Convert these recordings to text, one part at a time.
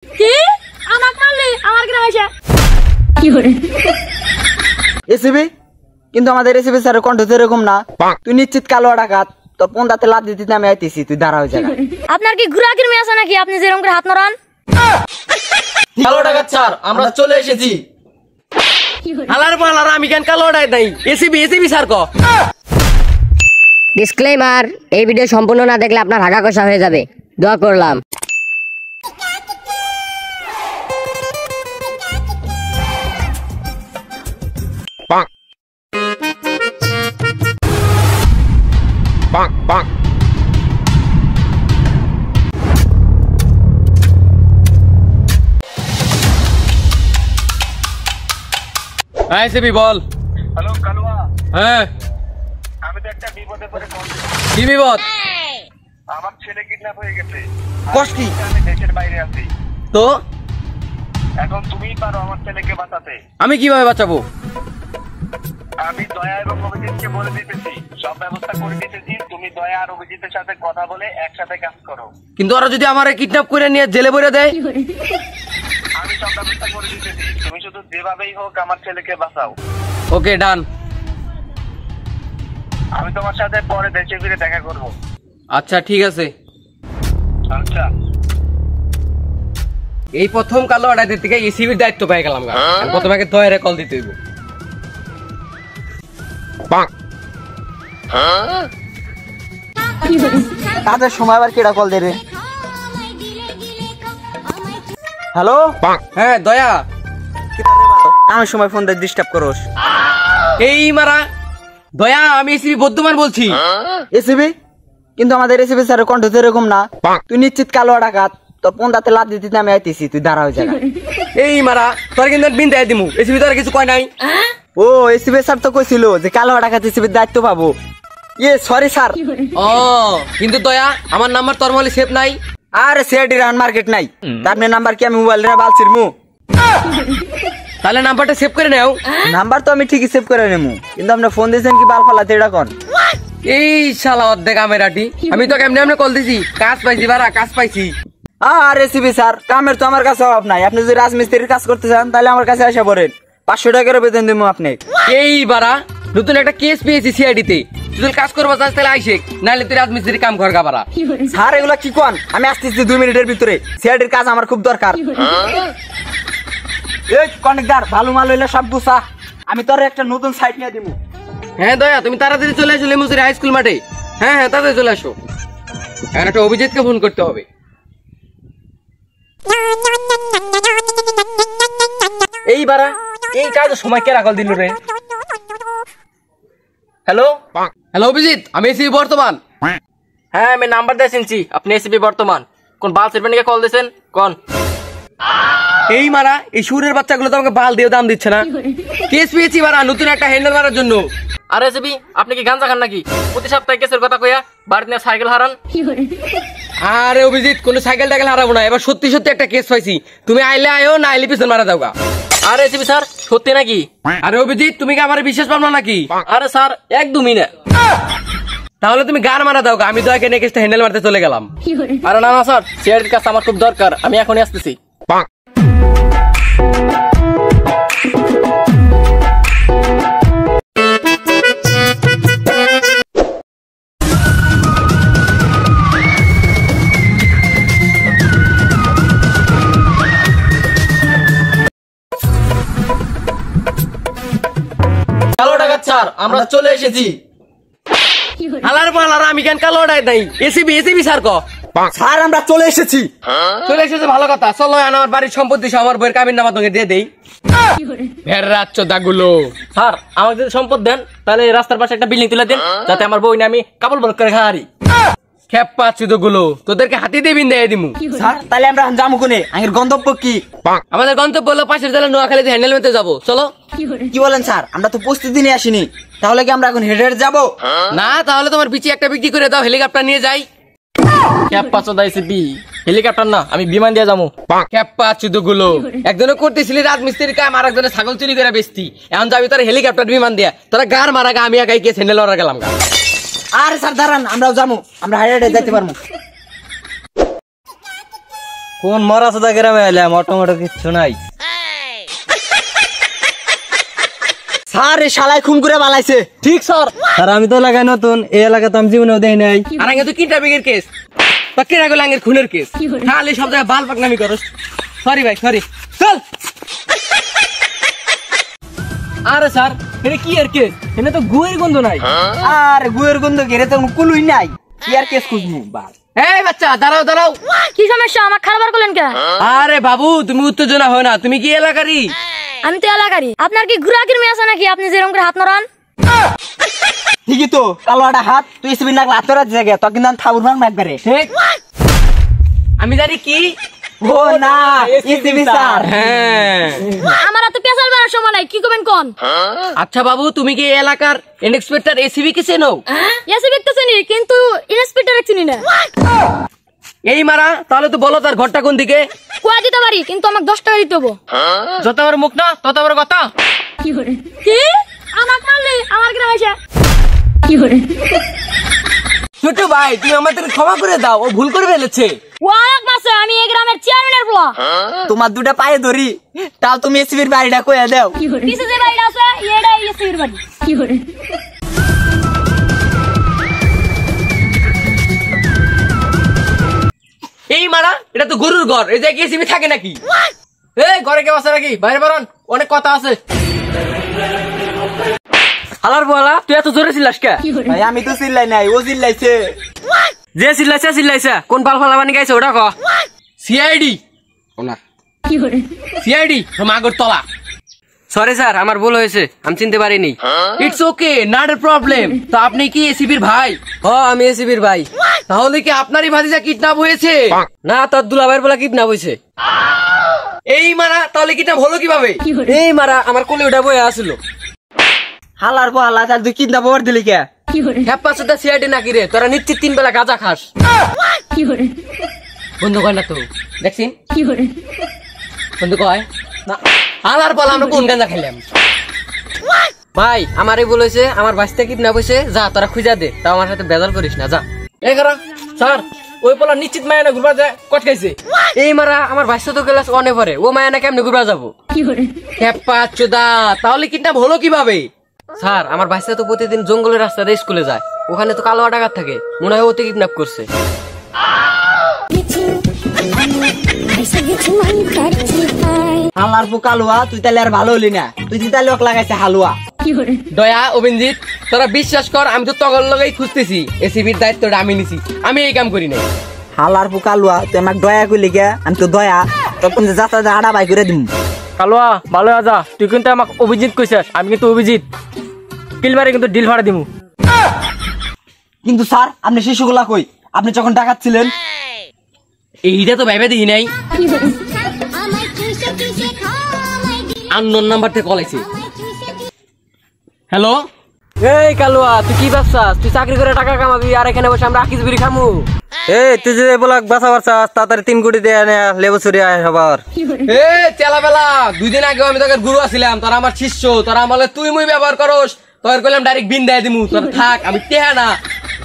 কি আমাক মারলি আমার গ্রামে এসে কি করে এসিবি কিন্তু আমাদের এসিবি স্যারের কণ্ঠ তো এরকম না। তুই নিশ্চিত কালো ডাকাত, তোর পন্দাতে লাভ দিতে আমি আইতেছি, তুই দাঁড়া হয়ে যাবে। আপনার কি ঘুরাকির মেয়ে আছে নাকি আপনি যেরকম করে হাত নড়ান? কালো ডাকাত স্যার আমরা চলে এসেছি। হালার পালার আমি কেন কালো ডাকাত নাই, এসিবি স্যার ক। ডিসক্লেইমার, এই ভিডিও সম্পূর্ণ না দেখলে আপনার হাগা কষা হয়ে যাবে, দোয়া করলাম। এসিবি বল। হ্যালো কালুয়া, হ্যাঁ আমি তো একটা বিপদে পড়ে ফোন দিছি। কি বিপদ? আমার ছেলে কিডন্যাপ হয়ে গেছে। কষ্টি আমি দেশের বাইরে আছি। তো এখন তুমিই পারো আমার ছেলেকে বাঁচাতে। আমি কিভাবে বাঁচাবো? আমি দয়া এবং অভিজিৎকে বলে দিতেছি, সব ব্যবস্থা করে দিতেছি। তুমি দয়া আর অভিজিতের সাথে কথা বলে একসাথে কাজ করো। কিন্তু ওরা যদি আমার কিডন্যাপ করে নিয়ে জেলে ভরে দেয়? আমি সব ব্যবস্থা করে দিতেছি, তুমি শুধু যেভাবেই হোক আমার ছেলেকে বাঁচাও। ওকে ডান। আমি তোমার সাথে পরে দেশে ফিরে দেখা করব। আচ্ছা ঠিক আছে। আচ্ছা এই প্রথম কালো আড়াইতে থেকে এসিবির দায়িত্ব পেয়ে গেলাম। প্রথমে আগে দয়ারে কল দিতে হইব। কাজের সময় আবার কেডা কল দে রে? হ্যালো, হ্যাঁ দয়া, আমার সময় ফোন দিয়ে ডিস্টার্ব করোস। এই মারা দয়া, আমি এসিবি বর্ধমান বলছি। এসিবি কিন্তু আমাদের এসিবি স্যারের কণ্ঠ তো এরকম না। তুই নিশ্চিত কালো ডাকাত, তোর পন্দাতে লাভ দিতে আমি আইতেছি, তুই দাঁড়া হয়ে যাবে। এই মারা তোর কিন্তু বিন দেয় দিমু, এসিবি তোর কিছু কয় নাই? ও এসিবি স্যার তো কইছিল যে কালো ডাকাত এসিবির দায়িত্ব পাবো। ইয়ে সরি স্যার। ও কিন্তু দয়া আমার নাম্বার তোর মোবাইলে সেভ নাই। আরে সিআইডি রান মার্কেট নাই, তার নাম্বার কি আমি মোবাইল রে বালছির মু? তাহলে নাম্বারটা সেভ করে নাও। নাম্বার তো আমি ঠিকই সেভ করে নেবো, কিন্তু আপনি ফোন দিয়েছেন কি বাল ফালাতে এটা কোন? এই শালা অর্ধেক আমেরাটি, আমি তো কেমনে এমনি কল দিছি, কাজ পাইছি বারা, কাজ পাইছি। আর এসিবি স্যার কামের তো আমার কাছে অভাব নাই। আপনি যদি রাজমিস্ত্রির কাজ করতে চান তাহলে আমার কাছে আসা পড়েন, 500 টাকার বেতন দেবো আপনি। এই বারা নতুন একটা কেস পেয়েছি সিআইডিতে, তুই কাজ করবো চাস তাহলে আইসে, নাহলে তুই রাজমিস্ত্রি কাম কর গা বারা। স্যার এগুলা কি কোন? আমি আসতেছি 2 মিনিটের ভিতরে, সিআইডির কাজ আমার খুব দরকার। এই কন্ট্রাক্টর ভালো মাল হইলে সব গুছা, আমি তোর একটা নতুন সাইট নিয়ে দিমু। হ্যাঁ দয়া তুমি তাড়াতাড়ি চলে আসো লেমুসিরি হাই স্কুল মাঠে। হ্যাঁ হ্যাঁ তাড়াতাড়ি চলে আসো, এখন একটা অভিজিৎকে ফোন করতে হবে। এই বারা এই কাজের সময় কে রাখল দিল রে? হ্যালো হ্যালো অভিজিৎ, আমি এসিবি বর্তমান। হ্যাঁ আমি নাম্বার দিয়ে শুনছি, আপনি এসিবি বর্তমান। কোন বাল সেটমেন্টকে কল দিয়েছেন কোন? এই মারা এই সুরের বাচ্চাগুলো তো আমাকে বাল দিয়ে দাম দিচ্ছে না। কেস পেয়েছি মারা নতুন একটা হ্যান্ডেল মারার জন্য। আরে এসিবি আপনি কি গাঞ্জা খান নাকি? প্রতি সপ্তাহে কেসের কথা কইয়া বাড়িতে নিয়ে সাইকেল হারান। আরে অভিজিৎ কোনো সাইকেল টাইকেল হারাবো না, এবার সত্যি সত্যি একটা কেস পাইছি, তুমি আইলে আয়ো না আইলে পিছন মারা যাওগা। আরে এসিবি স্যার সত্যি নাকি? আরে অভিজিৎ তুমি কি আমার বিশ্বাস পারো নাকি? আরে স্যার একদমই না। তাহলে তুমি গান মারা দাও, আমি দয়াকে নিয়ে কেসটা হ্যান্ডেল মারতে চলে গেলাম। আরে না না স্যার, সিআইডির কাজ আমার খুব দরকার, আমি এখনই আসতেছি। কালো ডাকাত স্যার আমরা চলে এসেছি। হালার পালার আমি কেন কালো ডাকাত নাই, এসিবি স্যার ক। স্যার আমরা চলে এসেছি। চলে এসেছে ভালো কথা, চলো আমার বাড়ির সম্পত্তি আমার বইয়ের কাবিন নামা তোকে দিয়ে দেই। দাগুলো স্যার আমাকে যদি সম্পদ দেন তাহলে রাস্তার পাশে একটা বিল্ডিং তুলে দেন, যাতে আমার বই আমি কাপড় বরফ করে খাহারি। খেপা চুদগুলো তোদেরকে হাতি দিয়ে বিন দিয়ে দিমু। স্যার তাহলে আমরা যাবো কোনে? আগের গন্তব্য কি? আমাদের গন্তব্য হলো পাশের জেলা নোয়াখালীতে হ্যান্ডেল মেতে যাবো, চলো। কি বলেন স্যার? আমরা তো প্রস্তুতি নিয়ে আসিনি, তাহলে কি আমরা এখন হেঁটে হেঁটে যাবো? না তাহলে তোমার বিচি একটা বিক্রি করে দাও, হেলিকপ্টার নিয়ে যাই। খেপা চোদা এসিবি, হেলিকপ্টার না আমি বিমান দিয়ে যাবো। খেপা চুদগুলো একজনে করতেছিলি রাজমিস্ত্রির কাম, আর একজনে ছাগল চুরি করে বেচতি, এখন যাবি তোর হেলিকপ্টার বিমান দিয়া, তোরা গার মারা গা, আমি একাই কে হ্যান্ডেল মারা গেলাম গা। আরে স্যার দাঁড়ান, আমরাও যাবো, আমরা হেঁটে হেঁটে যেতে পারবো। কোন মরা সদা গ্রামে এলাম, অটোমেটো কিচ্ছু নাই। স্যার এই শালায় খুন করে বালাইছে। ঠিক স্যার। আর আমি তো এলাকায় নতুন, এই এলাকা তো আমি জীবনেও দেখি নাই। আর আগে তো কিটা বিগের কেস, পাক্কিরা গো লাঙ্গের খুনের কেস, খালি সব জায়গায় বাল পাকনামি করস। সরি ভাই, সরি। চল। আরে স্যার, এটা কি এর কেস? এনে তো গুয়ের গন্ধ নাই। আর গুয়ের গন্ধ ঘেরে তো কুলুই নাই, কি আর কেস খুঁজমু বাস। এই বাচ্চা দাঁড়াও দাঁড়াও। কি সমস্যা? আমার খারাপ করলেন কে? আরে বাবু, তুমি উত্তেজনা হয় না, তুমি কি এলাকারই? আমি তো এলাকারই। আপনার কি ঘুরাকির মেয়ে আছে নাকি আপনি যেরকম করে হাত নড়ান? ঠিকই তো, কালো একটা হাত তুই এসবি না হাত ধরা জায়গা তো কিন্তু থাবুর ভাঙ একবারে। ঠিক। আমি জানি কি। ও না, এসবি স্যার। হ্যাঁ। আমার এত পেশাল বেড়ার সময় নাই, কি করবেন কোন? আচ্ছা বাবু, তুমি কি এই এলাকার ইন্সপেক্টর এসিবি কে চেনো? এসবি তো চিনি, কিন্তু ইন্সপেক্টর চিনি না। এই মারা, তাহলে তো বলো তার ঘরটা কোন দিকে? কুয়া দিতে পারি, কিন্তু আমাকে 10 টাকা দিতে হবো। যত বড় মুখ না তত বড় কথা। কি? আমাকে মারলে আমার গ্রামে এসে। ছোট ভাই, তুমি আমাদের ক্ষমা করে দাও, ও ভুল করে ফেলেছে। ও এক মাসে আমি এই গ্রামের চেয়ারম্যানের পোলা। তোমার দুটা পায়ে ধরি, তাও তুমি এসবির বাড়িটা কইয়া দাও। পিছে যে বাড়িটা আছে এটাই এসবির বাড়ি। এই মারা, এটা তো গরুর ঘর, এই জায়গায় এসিবি থাকে নাকি? এই ঘরে কেউ আছে নাকি? বাইরে বেরোন, অনেক কথা আছে। হালার বলা, তুই এত জোরে চিল্লাস কে? ভাই আমি তো চিল্লাই নাই, ও চিল্লাইছে। যে চিল্লাইছে কোন পাল ফালা বানি গাইছে ওটা ক। সিআইডি ওনা, সিআইডি মাগর তলা। সরি স্যার, আমার ভুল হয়েছে, আমি চিনতে পারিনি। It's okay, not a problem. তো আপনি কি এসিবির ভাই? হ্যাঁ, আমি এসিবির ভাই। তাহলে কি আপনারই ভাতিজা কিডন্যাপ হয়েছে? না, তার দুলাভাইয়ের বলা কিডন্যাপ হয়েছে। এই মারা, তাহলে কিডন্যাপ হলো কিভাবে? এই মারা, আমার কোলে ওটা বয়ে আসলো। হালার বহালা তার তুই কিনতে বর দিলি কে? হ্যাপা সুদ্ধা সিআইডি নাকি রে? তোরা নিশ্চিত 3 বেলা গাঁজা খাস। বন্ধু কয় না তো, দেখছিন বন্ধু কয় না। আলার বলা, আমরা কোন গাঁজা খাইলাম? ভাই আমারই বলেছে, আমার বাঁচতে কিডন্যাপ হয়েছে, যা তোরা খুঁজা দে, তাও আমার সাথে বেজাল করিস না, যা। এই করা স্যার, ওই পোলা নিশ্চিত মায়ানা ঘুরবা যায় কটকাইছে। এই মারা, আমার বাঁচতে তো ক্লাস 1 পরে, ও মায়ানা কেমনে ঘুরবা যাবো? হ্যাপা চোদা, তাহলে কিডন্যাপ হলো কিভাবে? স্যার, আমার বাচ্চা তো প্রতিদিন জঙ্গলের রাস্তাতে স্কুলে যায়, ওখানে তো কালো ডাকাত থাকে, মনে হয় ওতে কিডন্যাপ করছে। হালার পো কালুয়া, তুই তাহলে আর ভালো হলি না, তুই তাহলে ওকে লাগাইছে হালুয়া। দয়া অভিনজিৎ, তোরা বিশ্বাস কর, আমি তো তগল লগেই খুঁজতেছি, এসিবির দায়িত্বটা আমি নিছি, আমি এই কাম করি নাই। হালার পো কালুয়া, তুই আমাকে দয়া করলি গে, আমি তো দয়া তখন যাত্রা আড়া বাই করে দিম। কালুয়া ভালো আজা, তুই কিন্তু আমাকে অভিজিৎ কইছিস, আমি কিন্তু অভিজিৎ কিলমারে কিন্তু ডিল ভাড়া দিমু। কিন্তু স্যার, আপনি শিশুগুলা কই? আপনি যখন ডাকাত ছিলেন। এইটা তো ভাইবা দিই নাই, আননোন নাম্বার থেকে কল আইছে। হ্যালো, এই কালুয়া, তুই কি ভাবছাস? তুই চাকরি করে টাকা কামাবি আর এখানে বসে আমরা আকিস বিড়ি খামু? এই তুই যে বলাক বাসা বারছাস, তাড়াতাড়ি 3 কোটি দিয়ে আনে লেবু চুরি আয় সবার। এ চেলা বেলা, 2 দিন আগে আমি তোকে গুরু আছিলাম, তোরা আমার শিষ্য, তোরা আমালে তুই মুই ব্যবহার করস, তোর কইলাম ডাইরেক্ট বিন দেয় দিমু, তোর থাক, আমি টেহা না,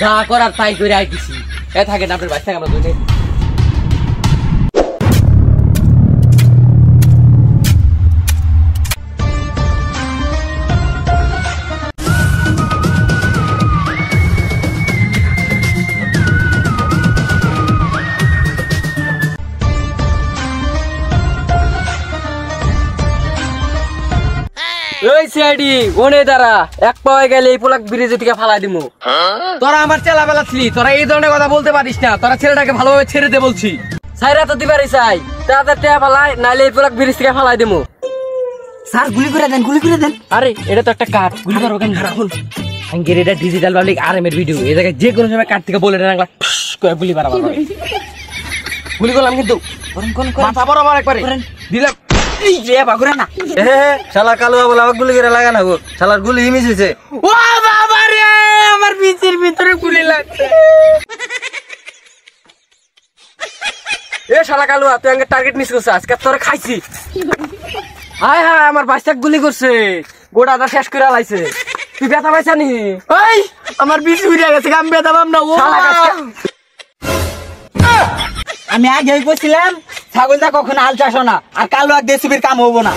যা করার তাই করে আইতেছি। এ থাকেন আপনার বাচ্চা, আমরা দুই ওই সিআইডি ওনে দাঁড়া, এক পাওয়া গেলে এই পোলাক ব্রিজে থেকে ফালাই দিমু। তোরা আমার চেলা বেলা ছিলি, তোরা এই ধরনের কথা বলতে পারিস না, তোরা ছেলেটাকে ভালোভাবে ছেড়ে দে বলছি। সাইরা তো দিবারই চাই, তাড়াতাড়ি টেয়া ফালাই, নাইলে এই পোলাক ব্রিজ থেকে ফালাই দিমু। স্যার গুলি করে দেন, গুলি করে দেন। আরে এটা তো একটা কাট, গুলি করবো কেন? রাখুন আঙ্গের, এটা ডিজিটাল পাবলিক আরএম এর ভিডিও, এই জায়গায় যে কোনো সময় কাট থেকে বলে রাখলা করে গুলি মারা হবে। গুলি করলাম কিন্তু মাথা বরাবর একবারে দিলাম। এই যে বাগুরা না, শালা কালুয়া বলে আমাকে গুলি করে লাগানো গো, শালার গুলি মিস হয়েছে। ও বাবা রে, আমার পিছের ভিতরে গুলি লাগছে। এ শালা কালুয়া, তুই আগে টার্গেট মিস করছিস, আজকে তোরে খাইছি। হায় হায়, আমার বাচ্চা গুলি করছে, গোটাটা শেষ করে লাইছে। তুই ব্যথা পাইছা নি? ওই আমার বিষ উড়ে গেছে, আমি ব্যথা পাম না। ও আমি আগেই কইছিলাম ছাগলটা কখনো হাল চাষ না আর কালো এক জেসিবির কাম হবো না।